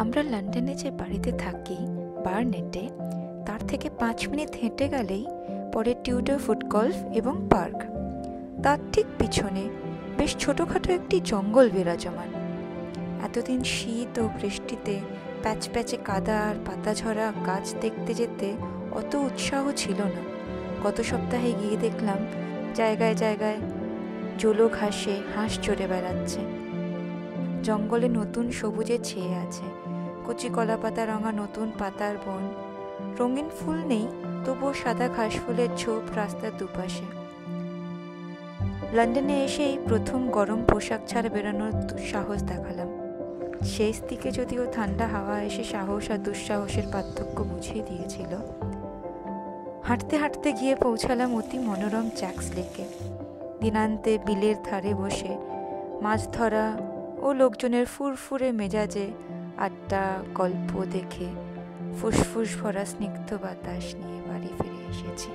আমরা লন্ডনে যে বাড়িতে থাকি বার্নেটে, তার থেকে 5 মিনিট হেঁটে গেলেই পরে টিউডার ফুড গল্ফ এবং পার্ক। তার ঠিক পিছনে বেশ ছোটোখাটো একটি জঙ্গল বিরাজমান। এতদিন শীত ও বৃষ্টিতে প্যাচ প্যাচে কাদা আর পাতা ঝরা গাছ দেখতে যেতে অত উৎসাহ ছিল না। গত সপ্তাহে গিয়ে দেখলাম জায়গায় জায়গায় জলো ঘাসে হাঁস চড়ে বেড়াচ্ছে। জঙ্গলে নতুন সবুজে ছেয়ে আছে, কচি কলা পাতা রঙা নতুন পাতার বন। রঙিন ফুল নেই, তবুও সাদা ঘাস ফুলের ঝোপ রাস্তার দুপাশে। লন্ডনে এসেই প্রথম গরম পোশাক ছাড়া বেরোনোর সাহস দেখালাম। শেষ দিকে যদিও ঠান্ডা হাওয়া এসে সাহস আর দুঃসাহসের পার্থক্য বুঝিয়ে দিয়েছিল। হাঁটতে হাঁটতে গিয়ে পৌঁছালাম অতি মনোরম জ্যাক্স লেকে। দিনান্তে বিলের ধারে বসে মাছ ধরা ও লোকজনের ফুরফুরে মেজাজে আড্ডা গল্প দেখে ফুসফুস ভরা স্নিগ্ধ বাতাস নিয়ে বাড়ি ফিরে এসেছি।